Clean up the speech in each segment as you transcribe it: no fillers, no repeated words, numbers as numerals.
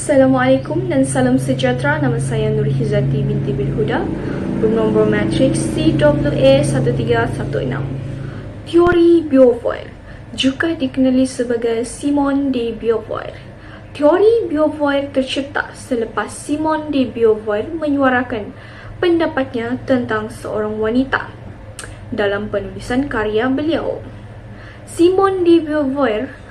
Assalamualaikum dan salam sejahtera. Nama saya Nur Hizati binti Bilhuda, bernombor matriks CWA1316. Teori Beauvoir juga dikenali sebagai Simone de Beauvoir. Teori Beauvoir tercipta selepas Simone de Beauvoir menyuarakan pendapatnya tentang seorang wanita dalam penulisan karya beliau. Simone de Beauvoir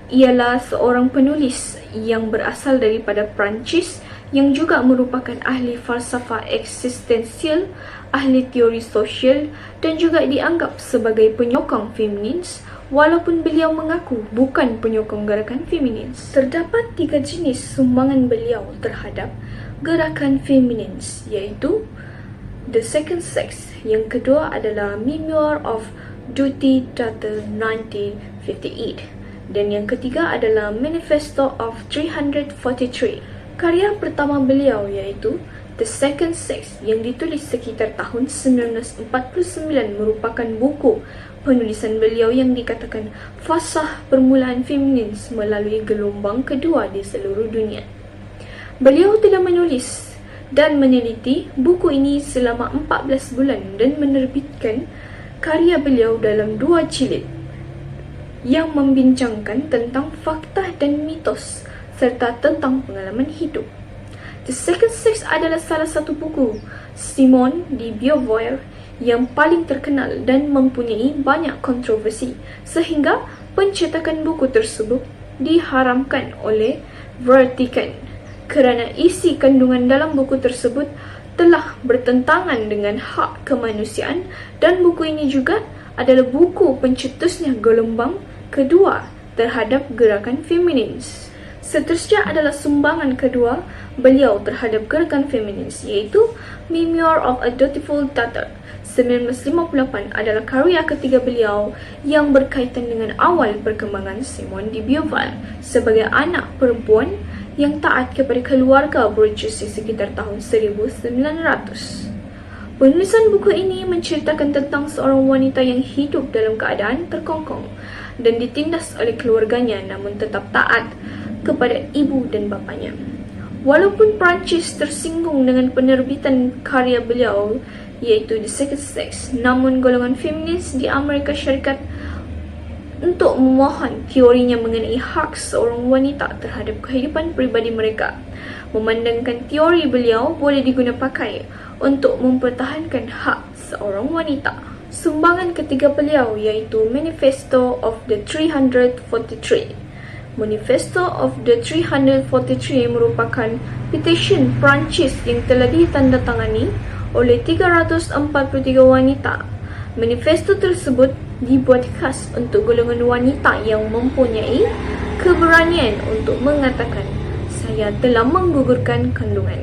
ialah seorang penulis yang berasal daripada Perancis yang juga merupakan ahli falsafah eksistensial, ahli teori sosial dan juga dianggap sebagai penyokong feminis walaupun beliau mengaku bukan penyokong gerakan feminis. Terdapat 3 jenis sumbangan beliau terhadap gerakan feminis, iaitu The Second Sex, yang kedua adalah Memoir of Duty Daughter 1958, dan yang ketiga adalah Manifesto of 343. Karya pertama beliau iaitu The Second Sex yang ditulis sekitar tahun 1949 merupakan buku penulisan beliau yang dikatakan fasah permulaan feminis melalui gelombang kedua di seluruh dunia. Beliau telah menulis dan meneliti buku ini selama 14 bulan dan menerbitkan karya beliau dalam 2 jilid yang membincangkan tentang fakta dan mitos serta tentang pengalaman hidup. The Second Sex adalah salah satu buku Simone de Beauvoir yang paling terkenal dan mempunyai banyak kontroversi sehingga pencetakan buku tersebut diharamkan oleh Vatikan kerana isi kandungan dalam buku tersebut telah bertentangan dengan hak kemanusiaan, dan buku ini juga adalah buku pencetusnya gelombang kedua terhadap gerakan feminis. Seterusnya adalah sumbangan kedua beliau terhadap gerakan feminis, iaitu Memoir of a Dutiful Daughter 1958 adalah karya ketiga beliau yang berkaitan dengan awal perkembangan Simone de Beauvoir sebagai anak perempuan yang taat kepada keluarga Borges sekitar tahun 1900. Penulisan buku ini menceritakan tentang seorang wanita yang hidup dalam keadaan terkongkong dan ditindas oleh keluarganya namun tetap taat kepada ibu dan bapanya. Walaupun Perancis tersinggung dengan penerbitan karya beliau iaitu The Second Sex, namun golongan feminis di Amerika Syarikat untuk memohon teorinya mengenai hak seorang wanita terhadap kehidupan pribadi mereka, memandangkan teori beliau boleh diguna pakai untuk mempertahankan hak seorang wanita. Sumbangan ketiga beliau iaitu Manifesto of the 343. Manifesto of the 343 merupakan petisi Perancis yang telah ditandatangani oleh 343 wanita. Manifesto tersebut dibuat khas untuk golongan wanita yang mempunyai keberanian untuk mengatakan saya telah menggugurkan kandungan.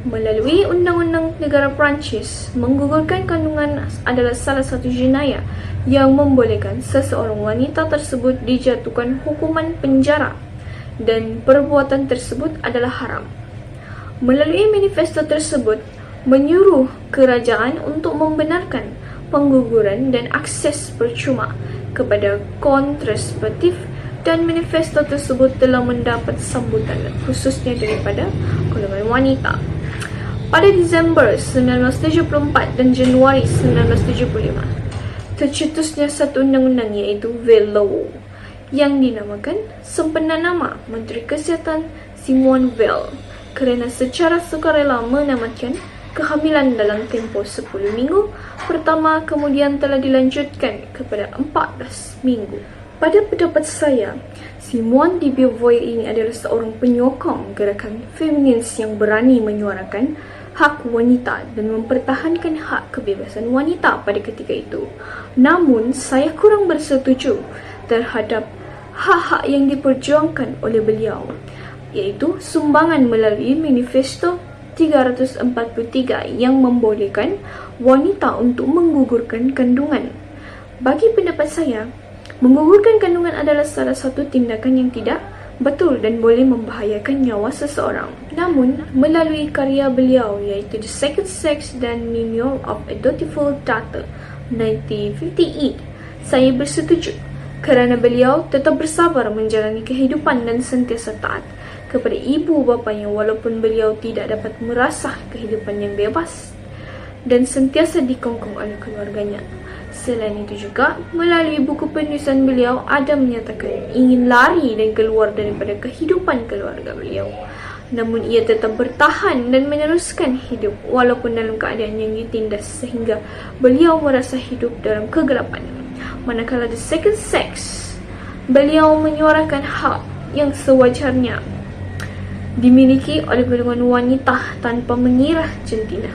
Melalui undang-undang negara Perancis, menggugurkan kandungan adalah salah satu jenayah yang membolehkan seseorang wanita tersebut dijatuhkan hukuman penjara dan perbuatan tersebut adalah haram. Melalui manifesto tersebut, menyuruh kerajaan untuk membenarkan pengguguran dan akses percuma kepada kontraseptif, dan manifesto tersebut telah mendapat sambutan khususnya daripada golongan wanita. Pada Disember 1974 dan Januari 1975, tercetusnya satu undang-undang iaitu Veil Law yang dinamakan sempena nama Menteri Kesihatan Simone Veil kerana secara sukarela menamatkan kehamilan dalam tempoh 10 minggu pertama, kemudian telah dilanjutkan kepada 14 minggu. Pada pendapat saya, Simone de Beauvoir ini adalah seorang penyokong gerakan feminis yang berani menyuarakan hak wanita dan mempertahankan hak kebebasan wanita pada ketika itu. Namun, saya kurang bersetuju terhadap hak-hak yang diperjuangkan oleh beliau, iaitu sumbangan melalui Manifesto 343 yang membolehkan wanita untuk menggugurkan kandungan. Bagi pendapat saya, menggugurkan kandungan adalah salah satu tindakan yang tidak betul dan boleh membahayakan nyawa seseorang. Namun, melalui karya beliau iaitu The Second Sex dan Memoir of a Dutiful Daughter 1958, saya bersetuju kerana beliau tetap bersabar menjalani kehidupan dan sentiasa taat kepada ibu bapanya walaupun beliau tidak dapat merasah kehidupan yang bebas dan sentiasa dikongkong oleh keluarganya. Selain itu juga, melalui buku penulisan beliau, Adam menyatakan ingin lari dan keluar daripada kehidupan keluarga beliau. Namun ia tetap bertahan dan meneruskan hidup walaupun dalam keadaan yang ditindas sehingga beliau merasa hidup dalam kegelapan. Manakala The Second Sex, beliau menyuarakan hak yang sewajarnya dimiliki oleh golongan wanita tanpa mengira jantina.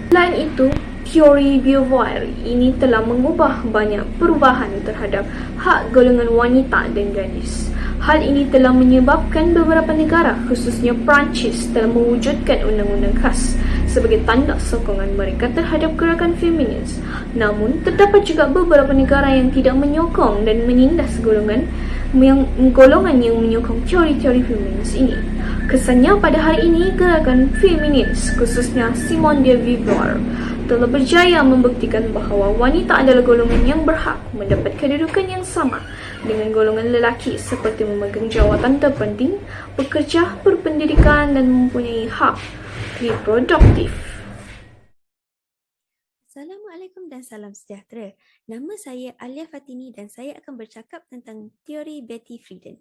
Selain itu, teori Beauvoir ini telah mengubah banyak perubahan terhadap hak golongan wanita dan gadis. Hal ini telah menyebabkan beberapa negara, khususnya Perancis, telah mewujudkan undang-undang khas sebagai tanda sokongan mereka terhadap gerakan feminis. Namun, terdapat juga beberapa negara yang tidak menyokong dan menindas golongan yang menyokong teori-teori feminis ini. Kesannya pada hari ini, gerakan feminis, khususnya Simone de Beauvoir, telah berjaya membuktikan bahawa wanita adalah golongan yang berhak mendapat kedudukan yang sama dengan golongan lelaki seperti memegang jawatan terpenting, bekerja, berpendidikan dan mempunyai hak reproduktif. Assalamualaikum dan salam sejahtera. Nama saya Alia Fatini dan saya akan bercakap tentang teori Betty Friedan.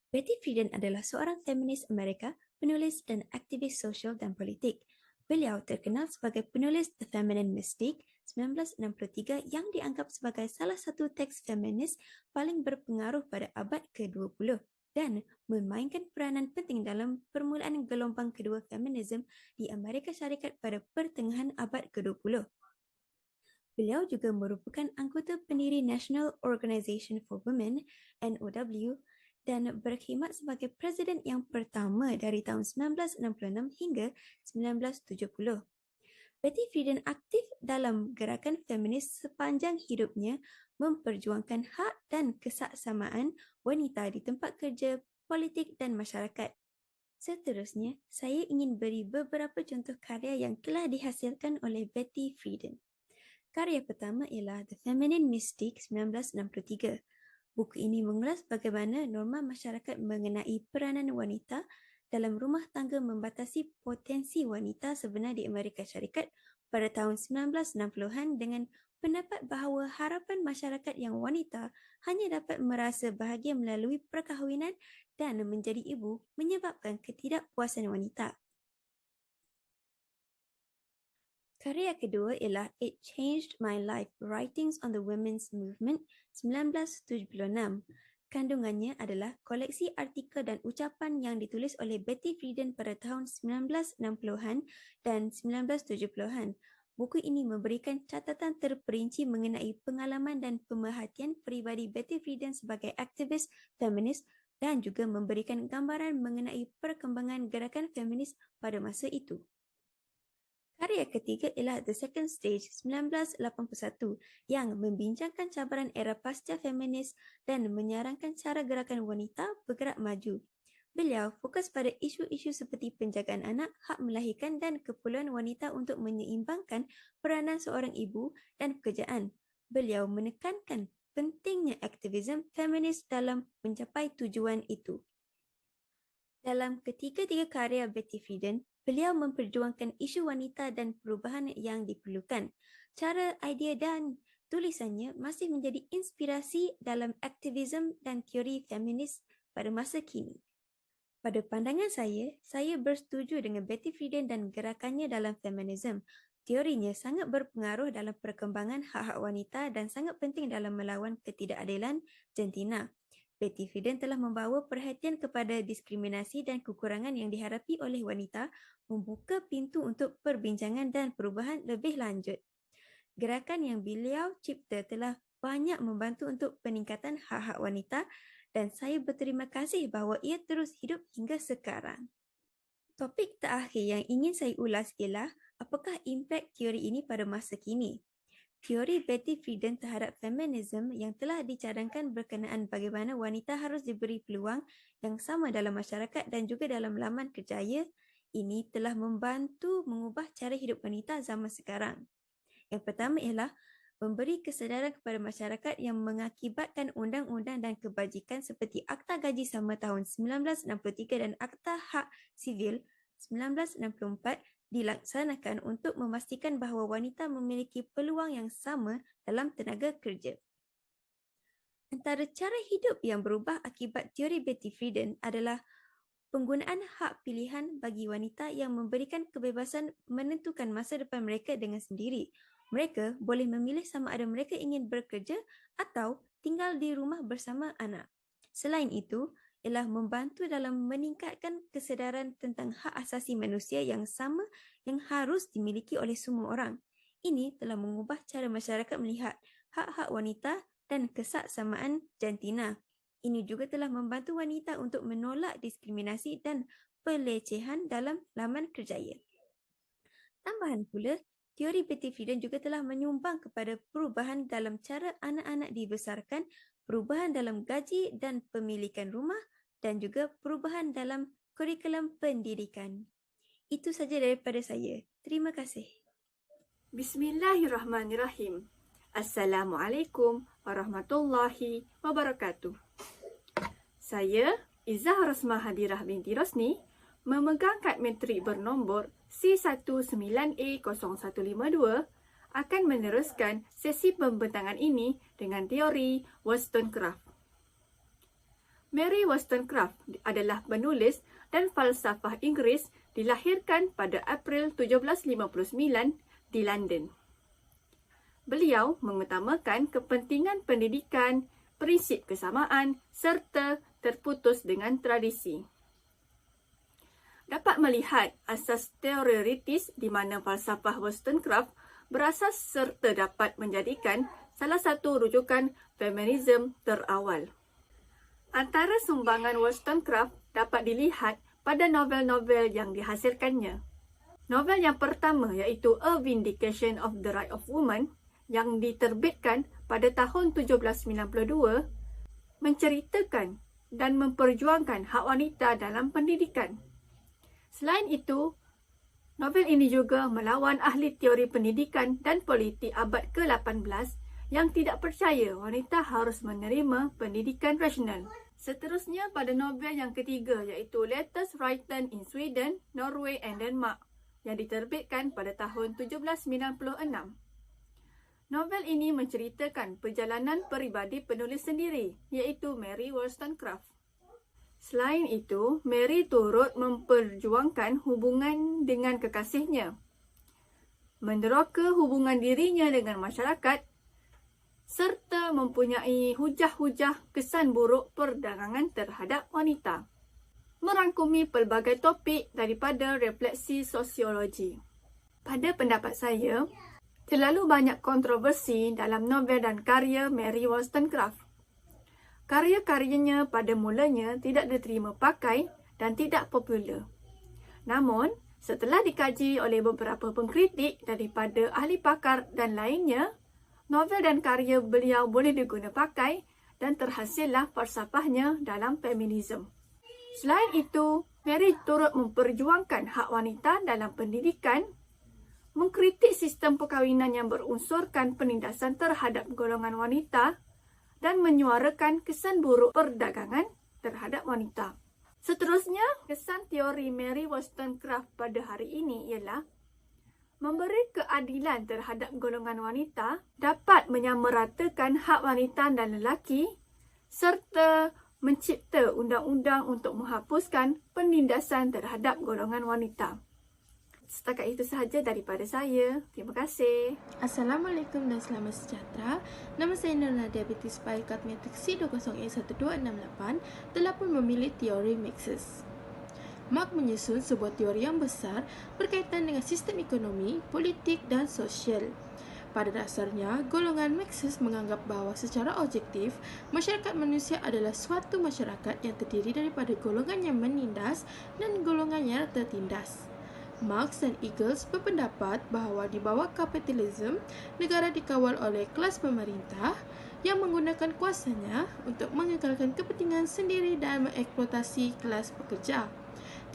Betty Friedan adalah seorang feminis Amerika, penulis dan aktivis sosial dan politik. Beliau terkenal sebagai penulis The Feminine Mystique 1963 yang dianggap sebagai salah satu teks feminis paling berpengaruh pada abad ke-20 dan memainkan peranan penting dalam permulaan gelombang kedua feminisme di Amerika Syarikat pada pertengahan abad ke-20. Beliau juga merupakan anggota pendiri National Organization for Women (NOW) dan berkhidmat sebagai presiden yang pertama dari tahun 1966 hingga 1970. Betty Friedan aktif dalam gerakan feminis sepanjang hidupnya, memperjuangkan hak dan kesaksamaan wanita di tempat kerja, politik dan masyarakat. Seterusnya, saya ingin beri beberapa contoh karya yang telah dihasilkan oleh Betty Friedan. Karya pertama ialah The Feminine Mystique 1963. Buku ini mengulas bagaimana norma masyarakat mengenai peranan wanita dalam rumah tangga membatasi potensi wanita sebenar di Amerika Syarikat pada tahun 1960-an dengan pendapat bahawa harapan masyarakat yang wanita hanya dapat merasa bahagia melalui perkahwinan dan menjadi ibu menyebabkan ketidakpuasan wanita. Karya kedua ialah It Changed My Life, Writings on the Women's Movement 1976. Kandungannya adalah koleksi artikel dan ucapan yang ditulis oleh Betty Friedan pada tahun 1960-an dan 1970-an. Buku ini memberikan catatan terperinci mengenai pengalaman dan pemerhatian peribadi Betty Friedan sebagai aktivis feminis dan juga memberikan gambaran mengenai perkembangan gerakan feminis pada masa itu. Karya ketiga ialah The Second Stage 1981 yang membincangkan cabaran era pasca feminis dan menyarankan cara gerakan wanita bergerak maju. Beliau fokus pada isu-isu seperti penjagaan anak, hak melahirkan dan keperluan wanita untuk menyeimbangkan peranan seorang ibu dan pekerjaan. Beliau menekankan pentingnya aktivisme feminis dalam mencapai tujuan itu. Dalam ketiga-tiga karya Betty Friedan, beliau memperjuangkan isu wanita dan perubahan yang diperlukan. Cara, idea dan tulisannya masih menjadi inspirasi dalam aktivisme dan teori feminis pada masa kini. Pada pandangan saya bersetuju dengan Betty Friedan dan gerakannya dalam feminisme. Teorinya sangat berpengaruh dalam perkembangan hak-hak wanita dan sangat penting dalam melawan ketidakadilan jantina. Betty Friedan telah membawa perhatian kepada diskriminasi dan kekurangan yang dihadapi oleh wanita, membuka pintu untuk perbincangan dan perubahan lebih lanjut. Gerakan yang beliau cipta telah banyak membantu untuk peningkatan hak-hak wanita dan saya berterima kasih bahawa ia terus hidup hingga sekarang. Topik terakhir yang ingin saya ulas ialah apakah impak teori ini pada masa kini. Teori Betty Friedan terhadap feminisme yang telah dicadangkan berkenaan bagaimana wanita harus diberi peluang yang sama dalam masyarakat dan juga dalam laman kerjaya ini telah membantu mengubah cara hidup wanita zaman sekarang. Yang pertama ialah memberi kesedaran kepada masyarakat yang mengakibatkan undang-undang dan kebajikan seperti Akta Gaji Sama tahun 1963 dan Akta Hak Sivil 1964 dilaksanakan untuk memastikan bahawa wanita memiliki peluang yang sama dalam tenaga kerja. Antara cara hidup yang berubah akibat teori Betty Friedan adalah penggunaan hak pilihan bagi wanita yang memberikan kebebasan menentukan masa depan mereka dengan sendiri. Mereka boleh memilih sama ada mereka ingin bekerja atau tinggal di rumah bersama anak. Selain itu, ialah membantu dalam meningkatkan kesedaran tentang hak asasi manusia yang sama yang harus dimiliki oleh semua orang. Ini telah mengubah cara masyarakat melihat hak-hak wanita dan kesaksamaan jantina. Ini juga telah membantu wanita untuk menolak diskriminasi dan pelecehan dalam laman kerjaya. Tambahan pula, teori Betty Friedan juga telah menyumbang kepada perubahan dalam cara anak-anak dibesarkan, perubahan dalam gaji dan pemilikan rumah dan juga perubahan dalam kurikulum pendidikan. Itu saja daripada saya. Terima kasih. Bismillahirrahmanirrahim. Assalamualaikum warahmatullahi wabarakatuh. Saya, Izzah Rosmah Hadirah binti Rosni, memegang kad metrik bernombor C19A0152 akan meneruskan sesi pembentangan ini dengan teori Wollstonecraft. Mary Wollstonecraft adalah penulis dan falsafah Inggeris, dilahirkan pada April 1759 di London. Beliau mengutamakan kepentingan pendidikan, prinsip kesamaan serta terputus dengan tradisi. Dapat melihat asas teoritis di mana falsafah Wollstonecraft berasas serta dapat menjadikan salah satu rujukan feminisme terawal. Antara sumbangan Wollstonecraft dapat dilihat pada novel-novel yang dihasilkannya. Novel yang pertama iaitu A Vindication of the Right of Woman yang diterbitkan pada tahun 1792 menceritakan dan memperjuangkan hak wanita dalam pendidikan. Selain itu, novel ini juga melawan ahli teori pendidikan dan politik abad ke-18 yang tidak percaya wanita harus menerima pendidikan rasional. Seterusnya pada novel yang ketiga iaitu Letters Written in Sweden, Norway and Denmark yang diterbitkan pada tahun 1796. Novel ini menceritakan perjalanan peribadi penulis sendiri, iaitu Mary Wollstonecraft. Selain itu, Mary turut memperjuangkan hubungan dengan kekasihnya, meneroka hubungan dirinya dengan masyarakat, serta mempunyai hujah-hujah kesan buruk perdagangan terhadap wanita. Merangkumi pelbagai topik daripada refleksi sosiologi. Pada pendapat saya, terlalu banyak kontroversi dalam novel dan karya Mary Wollstonecraft. Karya-karyanya pada mulanya tidak diterima pakai dan tidak popular. Namun, setelah dikaji oleh beberapa pengkritik daripada ahli pakar dan lainnya, novel dan karya beliau boleh diguna pakai dan terhasillah falsafahnya dalam feminisme. Selain itu, Mary turut memperjuangkan hak wanita dalam pendidikan, mengkritik sistem perkahwinan yang berunsurkan penindasan terhadap golongan wanita dan menyuarakan kesan buruk perdagangan terhadap wanita. Seterusnya, kesan teori Mary Wollstonecraft pada hari ini ialah memberi keadilan terhadap golongan wanita, dapat menyamaratakan hak wanita dan lelaki serta mencipta undang-undang untuk menghapuskan penindasan terhadap golongan wanita. Setakat itu sahaja daripada saya. Terima kasih. Assalamualaikum dan selamat sejahtera. Nama saya Nur Nadia binti Ismail, kad metrik C20A1268 telah pun memilih teori Marxist. Marx menyusun sebuah teori yang besar berkaitan dengan sistem ekonomi, politik dan sosial. Pada dasarnya, golongan Marxist menganggap bahawa secara objektif, masyarakat manusia adalah suatu masyarakat yang terdiri daripada golongan yang menindas dan golongan yang tertindas. Marx dan Engels berpendapat bahawa di bawah kapitalisme, negara dikawal oleh kelas pemerintah yang menggunakan kuasanya untuk mengekalkan kepentingan sendiri dan mengeksploitasi kelas pekerja.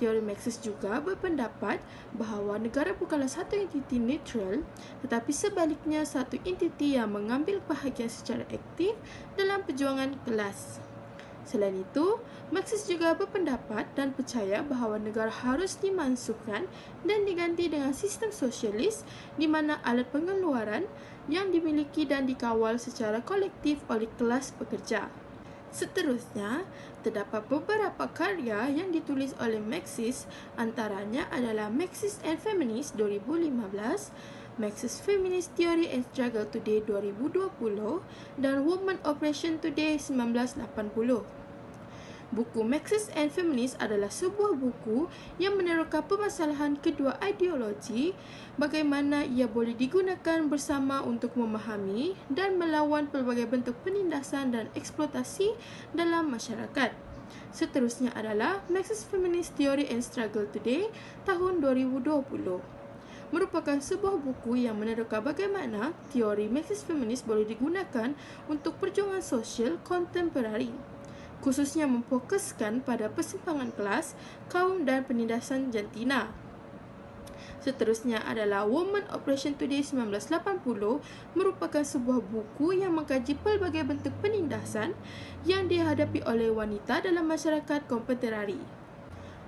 teori Marxist juga berpendapat bahawa negara bukanlah satu entiti neutral, tetapi sebaliknya satu entiti yang mengambil bahagian secara aktif dalam perjuangan kelas. Selain itu, Marxist juga berpendapat dan percaya bahawa negara harus dimansuhkan dan diganti dengan sistem sosialis di mana alat pengeluaran yang dimiliki dan dikawal secara kolektif oleh kelas pekerja. Seterusnya, terdapat beberapa karya yang ditulis oleh Marxist, antaranya adalah Marxist and Feminist 2015, Marxist Feminist Theory and Struggle Today 2020 dan Woman Oppression Today 1980. Buku Marxist and Feminist adalah sebuah buku yang meneroka permasalahan kedua ideologi, bagaimana ia boleh digunakan bersama untuk memahami dan melawan pelbagai bentuk penindasan dan eksploitasi dalam masyarakat. Seterusnya adalah Marxist Feminist Theory and Struggle Today tahun 2020. Merupakan sebuah buku yang meneroka bagaimana teori Marxist Feminist boleh digunakan untuk perjuangan sosial kontemporari, khususnya memfokuskan pada persimpangan kelas, kaum dan penindasan jantina. Seterusnya adalah Woman Oppression Today 1980, merupakan sebuah buku yang mengkaji pelbagai bentuk penindasan yang dihadapi oleh wanita dalam masyarakat kontemporari.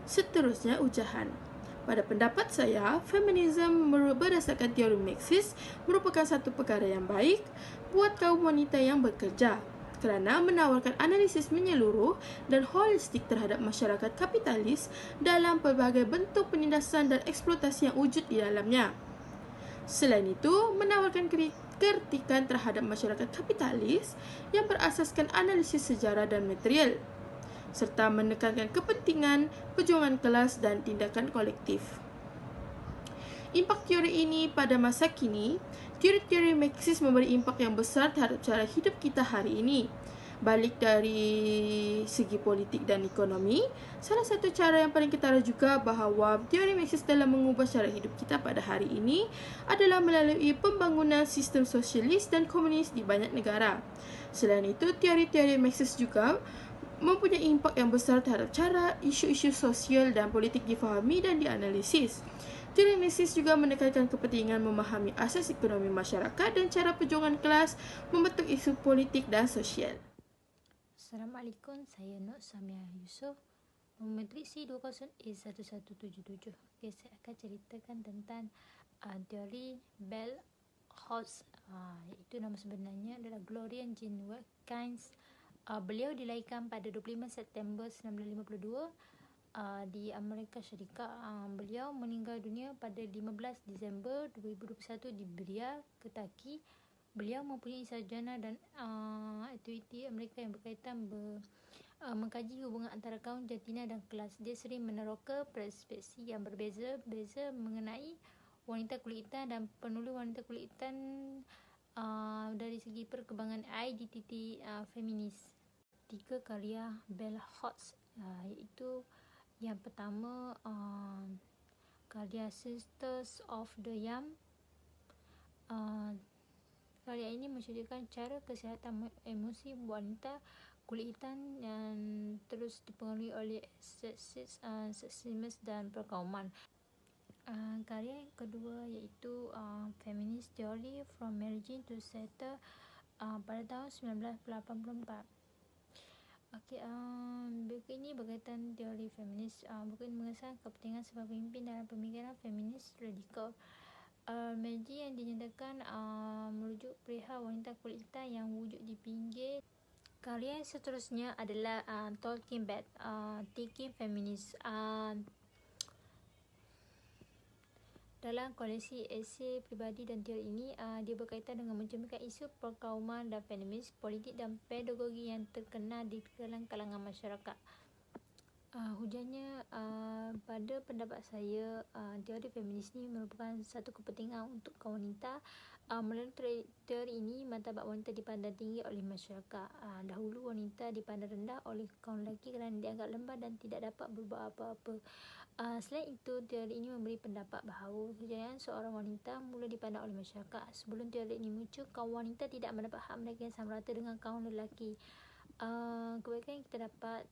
Seterusnya ujahan. Pada pendapat saya, feminisme berdasarkan teori Marxist merupakan satu perkara yang baik buat kaum wanita yang bekerja, kerana menawarkan analisis menyeluruh dan holistik terhadap masyarakat kapitalis dalam pelbagai bentuk penindasan dan eksploitasi yang wujud di dalamnya. Selain itu, menawarkan kritikan terhadap masyarakat kapitalis yang berasaskan analisis sejarah dan material, serta menekankan kepentingan perjuangan kelas dan tindakan kolektif. Impak teori ini pada masa kini, teori-teori Marxist memberi impak yang besar terhadap cara hidup kita hari ini. Balik dari segi politik dan ekonomi, salah satu cara yang paling ketara juga bahawa teori Marxist dalam mengubah cara hidup kita pada hari ini adalah melalui pembangunan sistem sosialis dan komunis di banyak negara. Selain itu, teori-teori Marxist juga mempunyai impak yang besar terhadap cara isu-isu sosial dan politik difahami dan dianalisis. Teori Marxist juga menekankan kepentingan memahami asas ekonomi masyarakat dan cara perjuangan kelas membentuk isu politik dan sosial. Assalamualaikum, saya Nur Samia Yusof, Matriksi 20A1177. Okay, saya akan ceritakan tentang teori Bell Hooks, iaitu nama sebenarnya adalah Gloria Jean Wilkins. Beliau dilahirkan pada 25 September 1952 di Amerika Syarikat. Beliau meninggal dunia pada 15 Disember 2021 di Berea, Kentucky. Beliau mempunyai sarjana dan aktiviti Amerika yang berkaitan mengkaji hubungan antara kaum jantina dan kelas. Dia sering meneroka perspektif yang berbeza-beza mengenai wanita kulit hitam dan penulis wanita kulit hitam dari segi perkembangan identiti feminis. 3 karya Bell Hooks, iaitu yang pertama karya Sisters of the Young. Karya ini menceritakan cara kesihatan emosi wanita kulit hitam yang terus dipengaruhi oleh seksisme dan perkauman. Karya yang kedua iaitu Feminist Theory from Marriage to Settle pada tahun 1984. Okey, buku ini berkaitan teori feminis. Buku ini mengesahkan kepentingan sebagai pemimpin dalam pemikiran feminis radikal. Marriage yang dinyatakan merujuk perihal wanita kulit hitam yang wujud di pinggir. Karya yang seterusnya adalah Talking Back, Thinking Feminist. Dalam koleksi esei pribadi dan teori ini, dia berkaitan dengan mencerminkan isu perkauman dan feminis, politik dan pedagogi yang terkenal di dalam kalangan masyarakat. Hujahnya, pada pendapat saya, teori feminis ini merupakan satu kepentingan untuk kaum wanita. Melalui teori ini, martabat wanita dipandang tinggi oleh masyarakat. Dahulu wanita dipandang rendah oleh kaum lelaki kerana dianggap lemah dan tidak dapat berbuat apa-apa. Selain itu, teori ini memberi pendapat bahawa kejayaan seorang wanita mula dipandang oleh masyarakat. Sebelum teori ini muncul, kaum wanita tidak mendapat hak mereka yang sama rata dengan kaum lelaki. Kebaikan yang kita dapat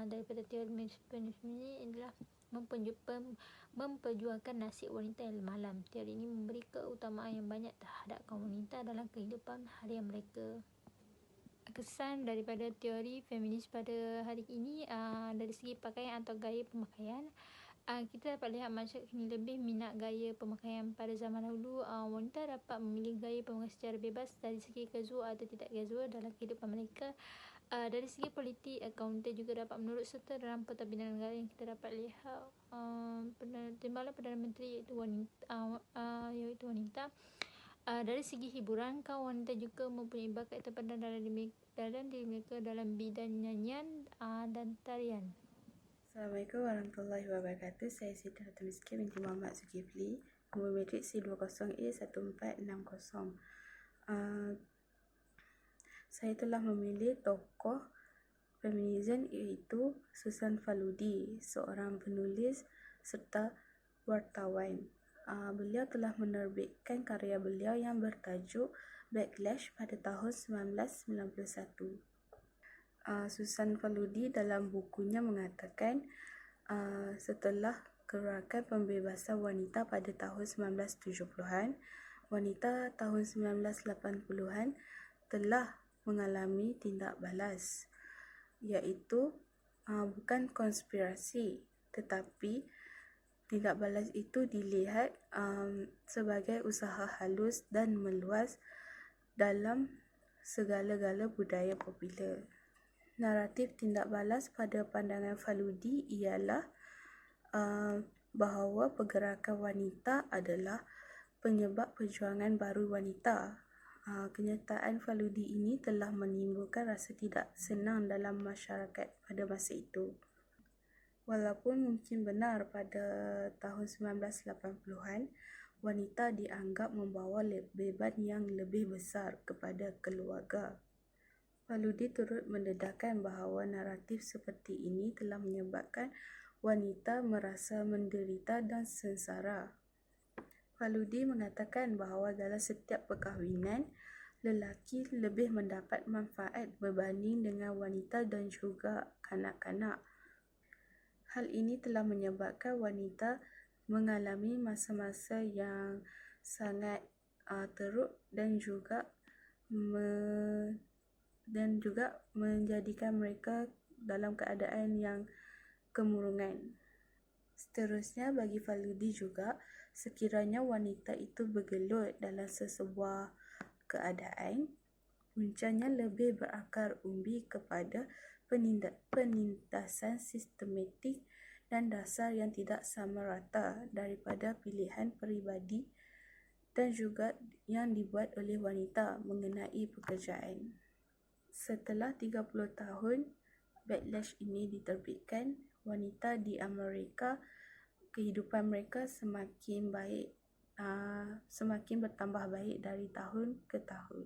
daripada teori feminis ini adalah memperjuangkan nasib wanita yang malam. Teori ini memberi keutamaan yang banyak terhadap kaum wanita dalam kehidupan harian mereka. Kesan daripada teori feminis pada hari ini, dari segi pakaian atau gaya pemakaian, kita dapat lihat masyarakat kini lebih minat gaya pemakaian. Pada zaman dahulu, wanita dapat memilih gaya pemakaian secara bebas dari segi casual atau tidak casual dalam kehidupan mereka. Dari segi politik, kaum wanita juga dapat menurut serta dalam pentadbiran negara yang kita dapat lihat Timbalan Perdana Menteri iaitu wanita. Dari segi hiburan, kaum wanita juga mempunyai bakat terpandang dalam diri mereka dalam bidang nyanyian dan tarian. Assalamualaikum warahmatullahi wabarakatuh. Saya Siti Ratu Miskin binti Muhammad Zulkifli, nombor matrik C20A1460. Saya telah memilih tokoh feminism iaitu Susan Faludi, seorang penulis serta wartawan. Beliau telah menerbitkan karya beliau yang bertajuk Backlash pada tahun 1991. Susan Faludi dalam bukunya mengatakan setelah gerakan pembebasan wanita pada tahun 1970-an, wanita tahun 1980-an telah mengalami tindak balas, iaitu bukan konspirasi, tetapi tindak balas itu dilihat sebagai usaha halus dan meluas dalam segala-gala budaya popular. Naratif tindak balas pada pandangan Faludi ialah bahawa pergerakan wanita adalah penyebab perjuangan baru wanita. Kenyataan Faludi ini telah menimbulkan rasa tidak senang dalam masyarakat pada masa itu. Walaupun mungkin benar pada tahun 1980-an, wanita dianggap membawa beban yang lebih besar kepada keluarga. Faludi turut mendedahkan bahawa naratif seperti ini telah menyebabkan wanita merasa menderita dan sengsara. Faludi mengatakan bahawa dalam setiap perkahwinan, lelaki lebih mendapat manfaat berbanding dengan wanita dan juga kanak-kanak. Hal ini telah menyebabkan wanita mengalami masa-masa yang sangat teruk dan juga menjadikan mereka dalam keadaan yang kemurungan. Seterusnya, bagi Faludi juga, sekiranya wanita itu bergelut dalam sesebuah keadaan, puncanya lebih berakar umbi kepada penindasan sistematik dan dasar yang tidak sama rata daripada pilihan peribadi dan juga yang dibuat oleh wanita mengenai pekerjaan. Setelah 30 tahun Backlash ini diterbitkan, wanita di Amerika, kehidupan mereka semakin bertambah baik dari tahun ke tahun.